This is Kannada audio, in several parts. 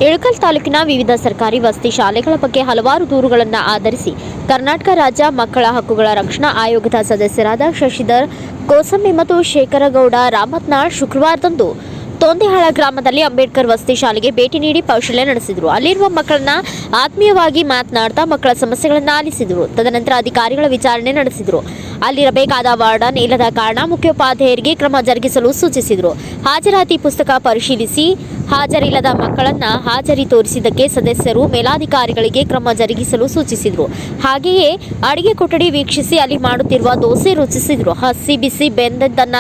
ಇಳಕಲ್ ತಾಲೂಕಿನ ವಿವಿಧ ಸರ್ಕಾರಿ ವಸತಿ ಶಾಲೆಗಳ ಬಗ್ಗೆ ಹಲವಾರು ದೂರುಗಳನ್ನು ಆಧರಿಸಿ ಕರ್ನಾಟಕ ರಾಜ್ಯ ಮಕ್ಕಳ ಹಕ್ಕುಗಳ ರಕ್ಷಣಾ ಆಯೋಗದ ಸದಸ್ಯರಾದ ಶಶಿಧರ್ ಕೋಸಂಬಿ ಮತ್ತು ಶೇಖರಗೌಡ ರಾಮತ್ನಾಳ್ ಶುಕ್ರವಾರದಂದು ತೊಂದೆಹಾಳ ಗ್ರಾಮದಲ್ಲಿ ಅಂಬೇಡ್ಕರ್ ವಸತಿ ಶಾಲೆಗೆ ಭೇಟಿ ನೀಡಿ ಪರಿಶೀಲನೆ ನಡೆಸಿದರು. ಅಲ್ಲಿರುವ ಮಕ್ಕಳನ್ನ ಆತ್ಮೀಯವಾಗಿ ಮಾತನಾಡ್ತಾ ಮಕ್ಕಳ ಸಮಸ್ಯೆಗಳನ್ನು ಆಲಿಸಿದರು. ತದನಂತರ ಅಧಿಕಾರಿಗಳ ವಿಚಾರಣೆ ನಡೆಸಿದರು. ಅಲ್ಲಿರಬೇಕಾದ ವಾರ್ಡನ್ ಇಲ್ಲದ ಕಾರಣ ಮುಖ್ಯೋಪಾಧ್ಯಾಯರಿಗೆ ಕ್ರಮ ಜರುಗಿಸಲು ಸೂಚಿಸಿದರು. ಹಾಜರಾತಿ ಪುಸ್ತಕ ಪರಿಶೀಲಿಸಿ ಹಾಜರಿಲ್ಲದ ಮಕ್ಕಳನ್ನ ಹಾಜರಿ ತೋರಿಸಿದ್ದಕ್ಕೆ ಸದಸ್ಯರು ಮೇಲಾಧಿಕಾರಿಗಳಿಗೆ ಕ್ರಮ ಜರುಗಿಸಲು ಸೂಚಿಸಿದರು. ಹಾಗೆಯೇ ಅಡಿಗೆ ಕೊಠಡಿ ವೀಕ್ಷಿಸಿ ಅಲ್ಲಿ ಮಾಡುತ್ತಿರುವ ದೋಸೆ ರುಚಿಸಿದರು. ಹಸಿ ಬಿಸಿ ಬೆಂದದ್ದನ್ನ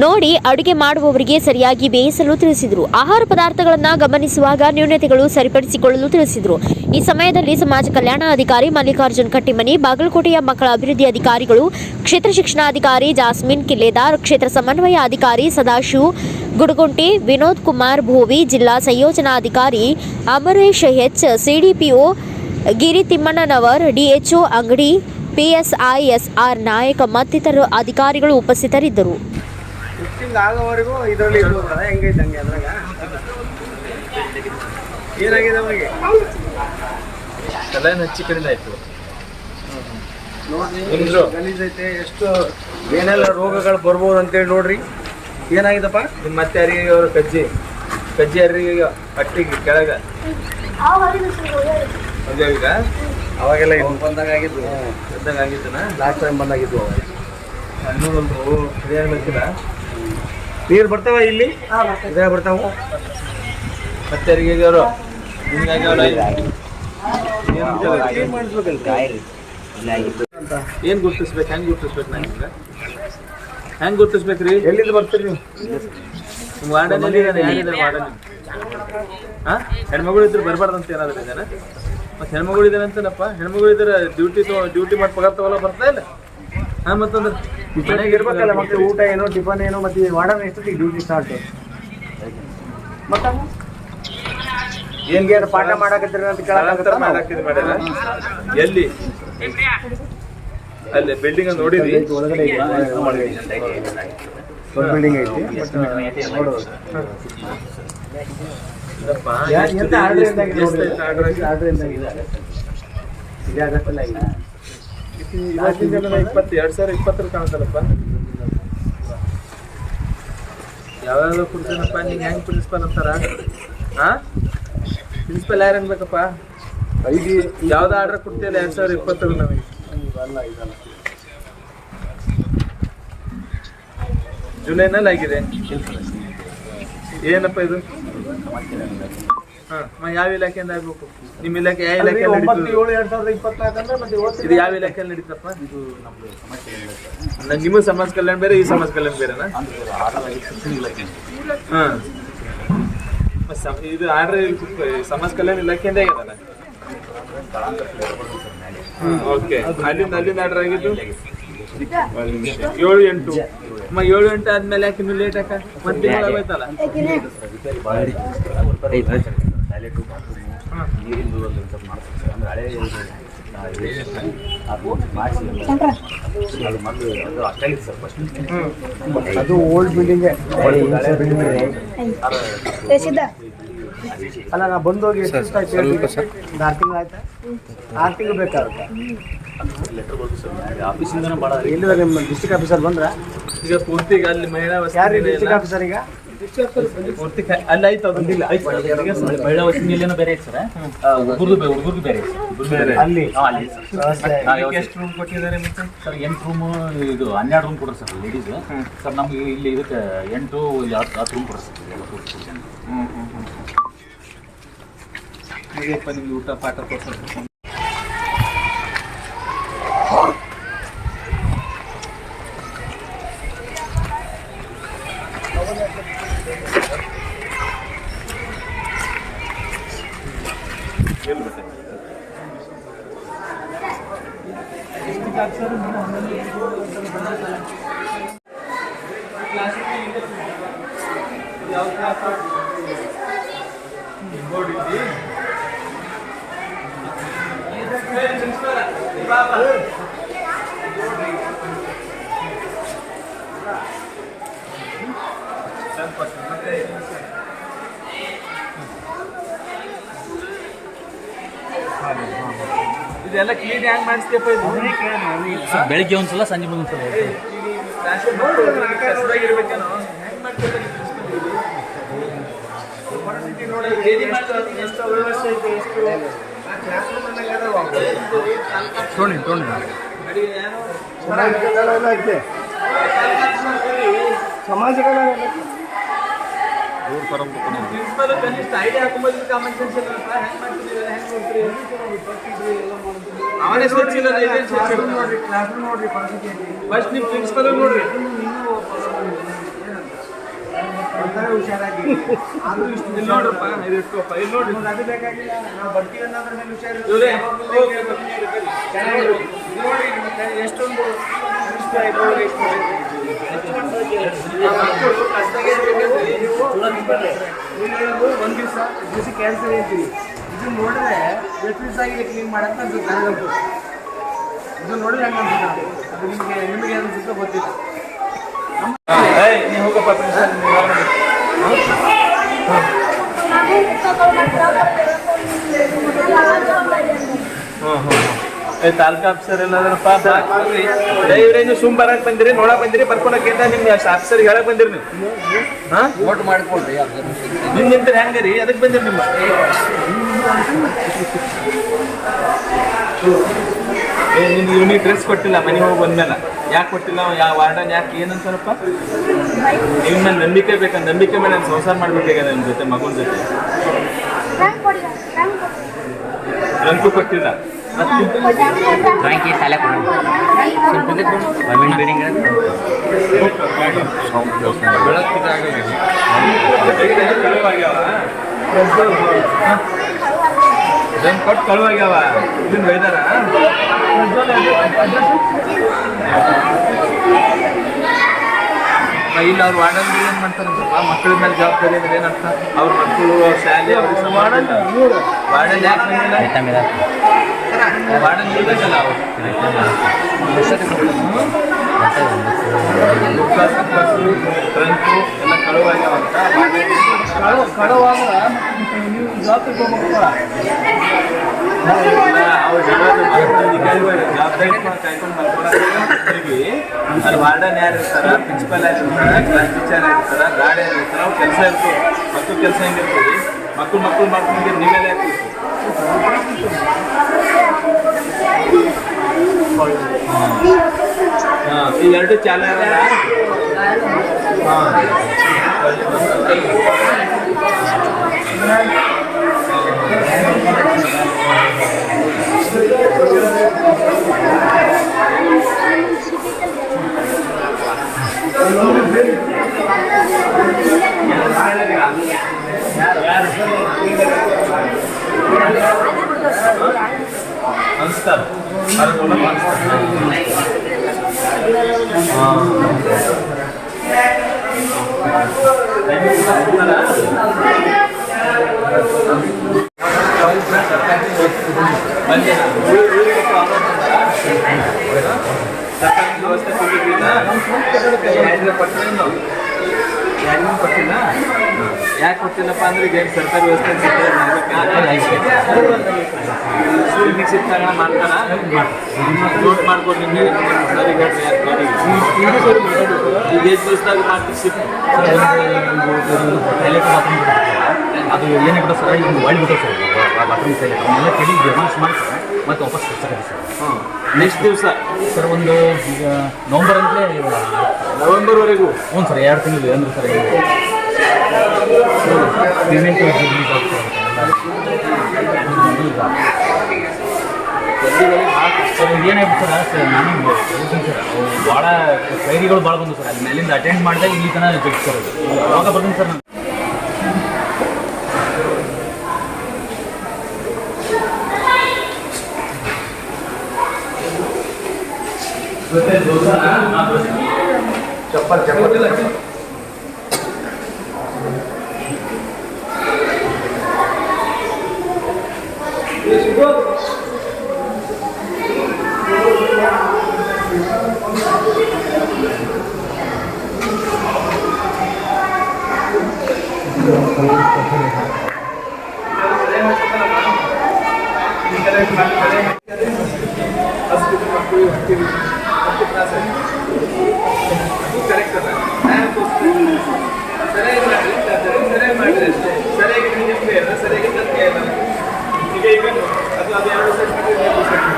ನೋಡಿ ಅಡುಗೆ ಮಾಡುವವರಿಗೆ ಸರಿಯಾಗಿ ಬೇಯಿಸಲು ತಿಳಿಸಿದರು. ಆಹಾರ ಪದಾರ್ಥಗಳನ್ನು ಗಮನಿಸುವಾಗ ನ್ಯೂನತೆಗಳು ಸರಿಪಡಿಸಿಕೊಳ್ಳಲು ತಿಳಿಸಿದರು. ಈ ಸಮಯದಲ್ಲಿ ಸಮಾಜ ಕಲ್ಯಾಣ ಅಧಿಕಾರಿ ಮಲ್ಲಿಕಾರ್ಜುನ್ ಕಟ್ಟಿಮನಿ, ಬಾಗಲಕೋಟೆಯ ಮಕ್ಕಳ ಅಭಿವೃದ್ಧಿ ಅಧಿಕಾರಿಗಳು, ಕ್ಷೇತ್ರ ಶಿಕ್ಷಣಾಧಿಕಾರಿ ಜಾಸ್ಮಿನ್ ಕಿಲ್ಲೇದಾರ್, ಕ್ಷೇತ್ರ ಸಮನ್ವಯ ಅಧಿಕಾರಿ ಸದಾಶಿವ್ ಗುಡಗುಂಟಿ, ವಿನೋದ್ ಕುಮಾರ್ ಭೋವಿ, ಜಿಲ್ಲಾ ಸಂಯೋಜನಾಧಿಕಾರಿ ಅಮರೇಶ್ ಎಚ್, ಸಿಡಿಪಿಒ ಗಿರಿ ತಿಮ್ಮಣ್ಣನವರ್, ಡಿಎಚ್ಒ ಅಂಗಡಿ, ಪಿಎಸ್ಐ ಎಸ್ಆರ್ ನಾಯಕ್ ಮತ್ತಿತರ ಅಧಿಕಾರಿಗಳು ಉಪಸ್ಥಿತರಿದ್ದರು. ಆಗೋವರೆಗೂ ಇದರಲ್ಲಿ ಹೆಂಗೈತೆ ಹಂಗೆ ಅದ್ರಾಗ ಏನಾಗಿದೆ ಅವರಿಗೆ ತಲೆನ ಹೆಚ್ಚು ಕಡಿಮೆ ಆಯ್ತು. ಗಲೀಜೈತೆ, ಎಷ್ಟು ಏನೆಲ್ಲ ರೋಗಗಳು ಬರ್ಬೋದು ಅಂತೇಳಿ ನೋಡ್ರಿ. ಏನಾಗಿದಪ್ಪ ನಿಮ್ಮ ಮತ್ತೆ ಯಾರಿಗೆ ಅವರು ಕಜ್ಜಿ ಯಾರಿಗೆ ಹಟ್ಟಿಗೆ ಕೆಳಗ ಈಗ ಅವಾಗೆಲ್ಲ ಬಂದಾಗಿದ್ದು ಲಾಸ್ಟ್ ಟೈಮ್ ಬಂದಾಗಿದ್ದು ಹಣ್ಣು ಸರಿಯಾಗ್ಲಿಕ್ಕಿಲ್ಲ. ನೀರು ಬರ್ತಾವ ಇಲ್ಲಿ ಇದಾಗ ಬರ್ತಾವ ಮತ್ತೆ ಯಾರಿಗೆ ಅವರು ಏನ್ ಗುರ್ತಿಸ್ಬೇಕು? ಹೆಂಗ್ ಗುರ್ತಿಸ್ಬೇಕು? ನಂಗೆ ಹೆಂಗ್ ಗುರ್ತಿಸ್ಬೇಕ್ರಿ? ಎಲ್ಲಿಂದ ಬರ್ತೀರಿ ನೀವು? ವಾರ್ಡನ್ ವಾರ್ಡನ್ ಹೆಣ್ಮಗಳು ಇದ್ರೆ ಬರಬಾರ್ದಂತ ಏನಾದ್ರು ಇದೇನ? ಮತ್ತೆ ಹೆಣ್ಮಗಳು ಇದೇನೆ ಅಂತನಪ್ಪ. ಹೆಣ್ಮಗಳು ಇದ್ರೆ ಡ್ಯೂಟಿ ಮಾಡಿ ಪಗಾರ ತಗೊಲ್ಲ ಬರ್ತಾ ಇಲ್ಲ. ಮತ್ತಂದ್ರೆ ಮನೆಗೆ ಇರ್ಬೇಕಲ್ಲ, ಮತ್ತೆ ಊಟ ಏನೋ ಟಿಫನ್ ಏನೋ, ಮತ್ತೆ ವಾರ್ಡನ್ ಎಷ್ಟೊತ್ತಿಗೆ ಡ್ಯೂಟಿ ಸ್ಟಾರ್ಟ್? ಮತ್ತ ಏನ್ಗೆ ಪಾಠ ಮಾಡಕತ್ತೀರಿ ಅಂತ ಕೇಳಲ್ಲ. ಎಲ್ಲಿ ಅಲ್ಲಿ ಬಿಲ್ಡಿಂಗ್ ನೋಡಿದ್ರಿ? ಒಳಗಡೆ ಬಿಲ್ಡಿಂಗ್ ಐತಿ. ಇವತ್ತಿನ 2020 ಕಾಣ್ತಲ್ಲಪ್ಪ. ಯಾವ್ಯಾವ ಕೊಡ್ತೇನಪ್ಪ ನಿಂಗೆ? ಹೆಂಗ್ ಪ್ರಿನ್ಸಿಪಲ್ ಅಂತಾರ? ಪ್ರಿನ್ಸಿಪಲ್ ಯಾರು ಅನ್ಬೇಕಪ್ಪ? ಯಾವ್ದು ಆರ್ಡರ್ ಕೊಡ್ತೀಯಲ್ಲ 2020 ನಮಗೆ? ಜುಲೈನಲ್ಲಿ ಆಗಿದೆ. ಏನಪ್ಪ ಇದು? ಯಾವ ಇಲಾಖೆಯಿಂದ ಆಗ್ಬೇಕು? ನಿಮ್ಮ ಇಲಾಖೆ ಯಾವ ಇಲಾಖೆ? ಇದು ಯಾವ ಇಲಾಖೆಯಲ್ಲಿ ನಡೀತಪ್ಪ? ನಿಮ್ಮ ಸಮಾಜ ಕಲ್ಯಾಣ ಬೇರೆ, ಈ ಸಮಾಜ ಕಲ್ಯಾಣ ಬೇರೆನಾ? ಇದು ಆರ್ಡರ್ ಸಮಾಜ ಕಲ್ಯಾಣ ಇಲಾಖೆಯಿಂದ ಆಗ್ಯದಲ್ಲ? ಓಕೆ. ಅಲ್ಲಿಂದ ಆರ್ಡರ್ ಆಗಿದ್ದು 7-8. 7-8 ಆದ್ಮೇಲೆ ಯಾಕೆ ಇನ್ನು ಲೇಟ್ ಯಾಕ? ಮತ್ತೆ ಆಗೋಯ್ತಲ್ಲ. ಅದು ಓಲ್ಡ್ ಬಿಲ್ಡಿಂಗ್ ಅಲ್ಲ. ನಾ ಬಂದೋಗಿ ಎಷ್ಟು 6 ತಿಂಗಳು ಆಯ್ತಾ? 6 ತಿಂಗಳು ಬೇಕಾಗುತ್ತೆ. ಎಲ್ಲಿದೆ ನಿಮ್ಮ ಡಿಸ್ಟ್ರಿಕ್ಟ್ ಆಫೀಸರ್ ಬಂದ್ರ? ಈಗ ಪೂರ್ತಿಗೆ ಅಲ್ಲಿ ಮಹಿಳಾ ಯಾರು ಡಿಸ್ಟ್ರಿಕ್ಟ್ ಆಫೀಸರ್? ಈಗ ಪೂರ್ತಿ ಅಲ್ಲಿ ಆಯ್ತು. ಅದೊಂದಿಲ್ಲ ಮಹಿಳಾ ವಸತಿಯಲ್ಲಿ ಬೇರೆ ಐತೆ ಸರ್, ಹುಡುಗರು ಬೇರೆ ಅಲ್ಲಿ ಎಷ್ಟು ರೂಮ್ ಕೊಟ್ಟಿದ್ದಾರೆ ಸರ್? 8 ರೂಮ್. ಇದು 12 ರೂಮ್ ಕೊಡ್ರಿ ಸರ್ ಲೇಡೀಸ್. ಸರ್ ನಮ್ಗೆ ಇಲ್ಲಿ ಇದಕ್ಕೆ 8-10 ರೂಮ್ ಕೊಡ್ರಿ ಸರ್. ಹೇಗಪ್ಪ ನಿಮ್ಗೆ ಊಟ ಪಾಠ ಕೊಡ್ತಾರೆ? ಇದೆಲ್ಲ ಕ್ಲೀನ್ ಹೆಂಗ್ ಮಾಡಿಸ್ತೀಯಪ್ಪ ಇದು? ಸರ್ ಬೆಳಿಗ್ಗೆ ಒಂದ್ಸಲ ಸಂಜೆ ಒಂದ್ಸಲ ಕಸದಾಗಿರ್ಬೇಕೇನೋ ಹೆಂಗ್ ಮಾಡ್ತೀಯಪ್ಪ ಎಷ್ಟು ಅವ್ಯವಸ್ಥೆ ಐತೆ, ಎಷ್ಟು ಕ್ಲಾಸ್ ರೂಮ್ ಸಮಾಜಗಳ ಪ್ರಿನ್ಸಿಪಲ್ ಕನಿಷ್ಠ ಐಡಿಯಾ ಹಾಕೊಂಬಂದ್ರೆ ಕಾಮನ್ ಸೆನ್ಸ್ ಇಲ್ಲಪ್ಪ. ಹೆಂಗ್ ಮಾಡ್ತೀರಿ ಹೆಂಗ್ ನೋಡ್ತೀರಿ? ಅವನೇ ಸ್ವಚ್ಛಿಲ್ಲ ನೋಡ್ರಿ, ಕ್ಲಾಸ್ ರೂಮ್ ನೋಡ್ರಿ ಪರಿಸ್ಥಿತಿ ಐತಿ. ಫಸ್ಟ್ ನಿಮ್ಮ ಪ್ರಿನ್ಸಿಪಲ್ ನೋಡ್ರಿ. ಹುಷಾರಾಗಿ ಆದ್ರೂ ಇಷ್ಟು ಇಲ್ಲಿ ನೋಡ್ರಪ್ಪ, ಇದು ಇಟ್ಕೋಪ್ಪ, ಇಲ್ಲಿ ನೋಡ್ರಿ. ಅದು ಬೇಕಾಗಿಲ್ಲ, ನಾವು ಬರ್ತೀವಿ ಅನ್ನೋದ್ರ ಮೇಲೆ ಇವ್ರೇ, ಹೋಗಿ ಚೆನ್ನಾಗಿರು. ನೋಡಿ ಎಷ್ಟೊಂದು ಇಷ್ಟ ಆಯ್ತು, ನೋಡಿ ಎಷ್ಟು ಒಂದು ದಿವಸ ಕ್ಯಾನ್ಸರ್ ಹೇಳ್ತೀವಿ. ಇದನ್ನ ನೋಡಿದ್ರೆ ಎಷ್ಟು ದಿವಸ ಆಗಿದೆ ಕ್ಲೀನ್ ಮಾಡಂತ ಅನ್ಸುತ್ತೆ ನನಗಂತೂ. ಇದನ್ನ ನೋಡಿದ್ರೆ ಹಂಗೆ ಅನ್ಸುತ್ತೆ. ಅದು ನಿಮಗೆ ಅನ್ಸುತ್ತೋ ಗೊತ್ತಿಲ್ಲ. ನೀ ಹೋಗಪ್ಪ ಪ್ರಿನ್ಸಿಪಲ್, ತಾಲೂಕು ಆಫೀಸರ್ ಎಲ್ಲಾದ್ರಪ್ಪ ಇವ್ರೇನು ಸುಮ್ ಬರಕ್ ಬಂದಿರಿ, ನೋಡಕ್ ಬಂದಿರಿ, ಬರ್ಕೊಳಕ್ ನಿಮ್ ಆಫೀಸರ್ ಹೇಳಕ್ ಬಂದಿರಿ ನೀವು? ನೋಟ್ ಮಾಡ್ಕೊಳ್ರಿ ನಿಮ್ ನಿಂತ್ರೆ ಹೆಂಗರಿ? ಅದಕ್ಕೆ ಬಂದಿರಿ ನಿಮ್ಮ ನಿಮ್ಗೆ ಇವ್ನಿಗೆ ಡ್ರೆಸ್ ಕೊಟ್ಟಿಲ್ಲ ಮನೆಗೆ ಹೋಗಿ ಬಂದ್ಮೇಲೆ. ಯಾಕೆ ಕೊಟ್ಟಿಲ್ಲ? ಯಾವ ವಾರ್ಡನ್ ಯಾಕೆ ಏನಂತಾರಪ್ಪ? ಇವ್ ಮೇಲೆ ನಂಬಿಕೆ ಬೇಕಂತ, ನಂಬಿಕೆ ಮೇಲೆ ನಾನು ಸಂಸಾರ ಮಾಡ್ಬೇಕಾಗ ನನ್ನ ಜೊತೆ ಮಗನ ಜೊತೆ. ರಂಕು ಕೊಟ್ಟಿಲ್ಲ. ತಲೆ ಕೊಟ್ಟು ಕಳುವಾಗ್ಯಾವ. ಇದನ್ನ ಬೈದಾರ? ಇಲ್ಲ ಅವ್ರು ವಾರ್ಡನ್ ಏನ್ ಮಾಡ್ತಾರಂತಪ್ಪ, ಮಕ್ಕಳ ಮೇಲೆ ಜವಾಬ್ದಾರಿ ಅಂದ್ರೆ ಏನಂತ? ಅವ್ರ ಮಕ್ಕಳು, ಅವ್ರ ಶಾಲೆ, ಅವ್ರಿಗೆ ವಾರ್ಡನ್ ಯಾಕೆ ಬಂದಿಲ್ಲ? ವಾರ್ಡನ್ ಇರ್ಬೇಕಲ್ಲ ಅವ್ರು. ಟ್ರಂಕು ಎಲ್ಲ ಕಳುವಾಗ್ಯಾವಂತ. ಕಳುವಾಗ ನೀವು ಜಾಬ್ಗೆ ಹೋಗ್ಬೇಕು. ಅವ್ರ ಜವಾಬ್ದಾರಿ ಕಾಯ್ಕೊಂಡು ಬರ್ಕೊಳಕ್ಕೆ ಅಲ್ಲಿ ವಾರ್ಡನ್ ಯಾರು ಇರ್ತಾರ, ಪ್ರಿನ್ಸಿಪಲ್ ಯಾರು ಇರ್ತಾರ, ಕ್ಲಾಸ್ ಟೀಚರ್ ಇರ್ತಾರ, ಗಾರ್ಡ್ ಯಾರು ಇರ್ತಾರ, ಅವ್ರು ಕೆಲಸ ಇರ್ತದೆ. ಮಕ್ಕಳು ಕೆಲಸ ಹೆಂಗಿರ್ತದೆ? ಮಕ್ಕಳು ಮಾಡ್ಕೊಂಡು ನೀವೆಲ್ಲ ಯಾಕೆ ಈ ಎರಡು ಚಾಲ ಅನ್ಸ್ತಾರ ಸರ್ಕಾರಿ ವ್ಯವಸ್ಥೆ ಕೊಟ್ಟಿಲ್ಲ. ಯಾಕೆ ಕೊಟ್ಟಿಲ್ಲಪ್ಪ ಅಂದ್ರೆ ಈಗ ಸರ್ಕಾರಿ ವ್ಯವಸ್ಥೆ ಸ್ಕೂಲ್ ಸಿಕ್ತಾಗ ಮಾಡ್ತಾರ. ನೋಟ್ ಮಾಡ್ಕೊಂಡು ಈಗ 8 ದಿವಸದಾಗ ಮಾಡ್ತೀವಿ ಶಿಫ್ಟ್. ಅದು ಏನೇ ಬಿಡ ಸರ್, ಈಗ ಒಳ್ಳೆ ಬಿಟ್ಟು ಸರ್ ಬಾತ್ರೂಮ್ ಸೈಡ್ ಅವನ್ನೆಲ್ಲ ಕೆಡಿ ಡೆಮಾಲಿಷ್ ಮಾಡ್ತಾರೆ ಮತ್ತೆ ವಾಪಸ್ ಕೊಡ್ತಾರೆ ಸರ್. ನೆಕ್ಸ್ಟ್ ದಿವಸ ಸರ್ ಒಂದು ಈಗ ನವಂಬರ್ ಅಂತಲೇ ನವೆಂಬರ್ವರೆಗೂ. ಹ್ಞೂ ಸರ್ 2 ತಿಂಗಳು ಅಂದ್ರೆ ಸರ್ ಪೇಮೆಂಟ್ ಸರ್ ಏನಾಗ್ಬಿಟ್ಟು ಸರ್ ನಾನು ಹೇಳ್ತೀನಿ ಸರ್, ಭಾಳ ಕೈರಿಗಳು ಭಾಳ ಬಂದು ಸರ್. ಅಲ್ಲಿ ಮೇಲಿಂದ ಅಟೆಂಡ್ ಮಾಡಿದಾಗ ಇಲ್ಲಿ ತನಕ ಜಡ್ಜ್ ಸರ್ ಅವಾಗ ಬರ್ತೀನಿ ಸರ್ ನಾನು. ಚಪ್ಪಲ್ ಇಲ್ಲ ಈ ಕಡೆ ಬಸ್ ಬಿಟ್ಟು ಮಕ್ಕಳು ಹತ್ತಿರಿ ಮತ್ತು ಕ್ಲಾಸ್ ಅದು ಕರೆಕ್ಟ್ ಅಲ್ಲ ಸರಿಯಾಗಿ ಮಾಡಿರಿ ಸರಿಯಾಗಿ ಮಾಡಿರಿ ಅಷ್ಟೇ ಸರಿಯಾಗಿ ನಿಮಗೆ ಅಲ್ಲ ಸರಿಯಾಗಿ ತಪ್ಪೇ ಇಲ್ಲ ಈಗ ಅದು ಅದು 2 ಸೆಟ್ ಮಾಡಿದ್ರೆ 2 ಸೆಟ್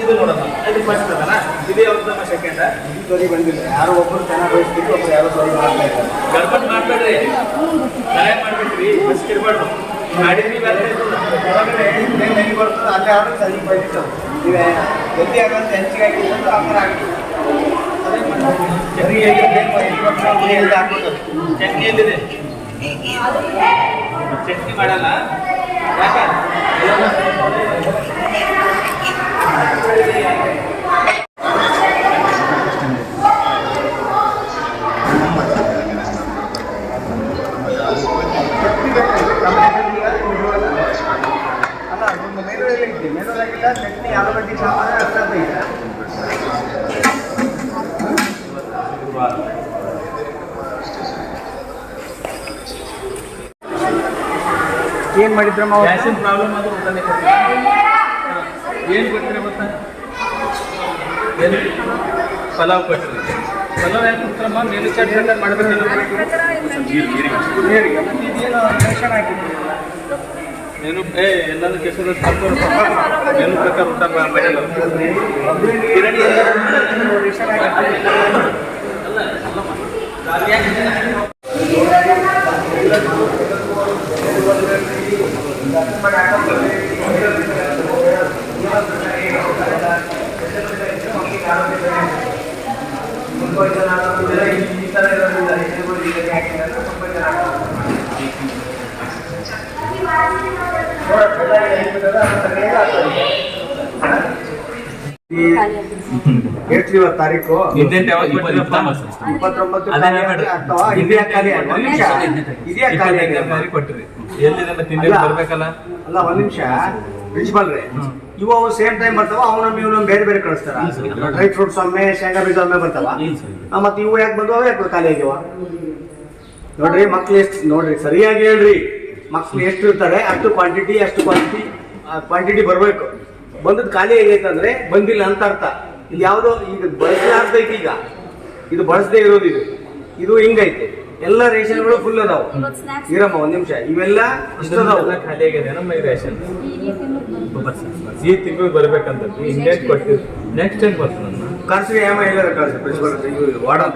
ಇದು ನೋಡೋಣ ಇದು ಫಸ್ಟ್ ಅದಲ್ಲ ಇದು ಯಾವ್ದು ನಮ್ಮ ಸೆಕೆಂಡ್ ಸರಿ ಬಂದಿಲ್ಲ ಯಾರೋ ಒಬ್ಬರು ಚೆನ್ನಾಗಿ ಬಯಸ್ಬೇಕು ಒಬ್ರು ಯಾರೋ ಸರಿ ಮಾಡ್ತಾ ಇದ್ದಾರೆ ಗರ್ಭಟ್ ಮಾಡ್ಬೇಡ್ರಿ ಸರಿಯಾಗಿ ಮಾಡ್ಬೇಕ್ರಿ ಬಸ್ ಇರಬಾರ್ದು ಮಾಡಿದ್ವಿ ಹೊರಗಡೆ ಹೆಂಗೆ ಬರ್ತದೆ ಅಲ್ಲೇ ಆದ್ರೆ ಸರಿ ಬಂದಿತ್ತು ನೀವೇ ಜಲ್ದಿ ಆಗಂತ ಹೆಚ್ಚಿಗೆ ಆಗಿತ್ತು ಆ ಥರ ಆಗಿತ್ತು ಸರಿ ಹಾಕ್ಬೇಕು ಚಟ್ನಿ ಎಲ್ಲಿದೆ ಚಟ್ನಿ ಮಾಡಲ್ಲ ಯಾಕೆ ಅಲ್ಲ ಒಂದು ಮೆನುವಲ್ಲಿ ಐತಿ ಮೆನುವಾಗಿಲ್ಲ ಚಟ್ನಿ ಆಲೂಗಡ್ಡೆ ಸಾಂಬಾರು ಅಷ್ಟೇ ಐತೆ ಏನು ಮಾಡಿದ್ರಮ್ಮ ಗ್ಯಾಸಿನ ಪ್ರಾಬ್ಲಮ್ ಆದ್ರೂ ಊಟನೇ ಕೊಡ್ತೀವಿ ಏನು ಕೊಡ್ತೀರಿ ಗೊತ್ತಾ ಏನು ಪಲಾವ್ ಕೊಡ್ತೀರಿ ಪಲಾವ್ ಯಾಕೆ ಕೊಡ್ತಾರಮ್ಮ ಮೇಲೆ ಚಟ್ನಿ ಮಾಡಬೇಕಿಲ್ಲ ನೀರಿಗೆ ಮತ್ತೆ ಇದೇನು ರೇಷನ್ ಹಾಕಿದ್ರಿ ಮೆನು ಎಲ್ಲಾದ್ರೂ ಕೆಸರು ಮೆನು ಪ್ರಕಾರ ಊಟ ಮಾಡಲ್ಲ ಕಿರಣಿ ರೇಷನ್ ಹಾಕಿದ್ರಿ ಎಷ್ಟು ಇವತ್ತು ತಾರೀಕು ಇಂಟೆಂಟ್ ಯಾವಾಗ ಕೊಟ್ಟಿರಪ್ಪ 29 ಅದೇ ಹೇಳ್ಬೇಡ್ರಿ. ಅಥವಾ ಇದೆಯಾ ಖಾಲಿ ಒಂದು ನಿಮಿಷ ಇದೆಯಾ ಖಾಲಿ ಆಗಿದೆ? ಕೊಟ್ಟಿರಿ ಎಲ್ಲಿದೆ ಮತ್ತೆ ತಿಂಡಿ ಬರ್ಬೇಕಲ್ಲ ಅಲ್ಲ ಒಂದ್ ನಿಮಿಷ ಪ್ರಿನ್ಸಿಪಾಲ್ ರೀ ಇವು ಸೇಮ್ ಟೈಮ್ ಬರ್ತಾವ ಅವನೊಮ್ಮೆ ಇವನೊಮ್ಮೆ ಬೇರೆ ಬೇರೆ ಕಳಿಸ್ತಾರ ಡ್ರೈ ಫ್ರೂಟ್ಸ್ ಒಮ್ಮೆ ಶೇಂಗಾ ಬೀಜ ಒಮ್ಮೆ ಬರ್ತಾವ ಮತ್ತೆ ಇವು ಯಾಕೆ ಬಂದವ ಯಾಕೆ ಖಾಲಿ ಆಗ್ಯಾವ ನೋಡ್ರಿ ಮಕ್ಳು ಎಷ್ಟು ನೋಡ್ರಿ ಸರಿಯಾಗಿ ಹೇಳ್ರಿ ಮಕ್ಳು ಎಷ್ಟು ಇರ್ತಾರೆ ಅಷ್ಟು ಕ್ವಾಂಟಿಟಿ ಬರ್ಬೇಕು ಬಂದದ್ದು ಖಾಲಿ ಆಗೈತೆ ಅಂದ್ರೆ ಬಂದಿಲ್ಲ ಅಂತ ಅರ್ಥ ಇದು ಯಾವುದೋ ಈಗ ಬಳಸಲಾರ್ದೈತಿ ಈಗ ಇದು ಬಳಸದೇ ಇರೋದು ಇದು ಹಿಂಗೈತೆ ಎಲ್ಲ ರೇಷನ್ಗಳು ಫುಲ್ ಅದಾವ ಇರಮ್ಮ ಒಂದ್ ನಿಮಿಷ ಇವೆಲ್ಲ ಇಷ್ಟ ಅದಾವ ಖಾಲಿ ಆಗಿದೆ ನಮ್ಮ ರೇಷನ್ ಈ ತಿಂಗಳು ಬರ್ಬೇಕಂತ ಇಂಡೆಂಟ್ ಕೊಟ್ಟಿದ್ದು ನೆಕ್ಸ್ಟ್ ಟೈಮ್ ಬರ್ತದೆ ಕರ್ಸಿ ಏಮ ಇಲ್ಲ ಕಳ್ಸಿ ಪ್ರಿನ್ಸಿಪಲ್ ವಾರ್ಡನ್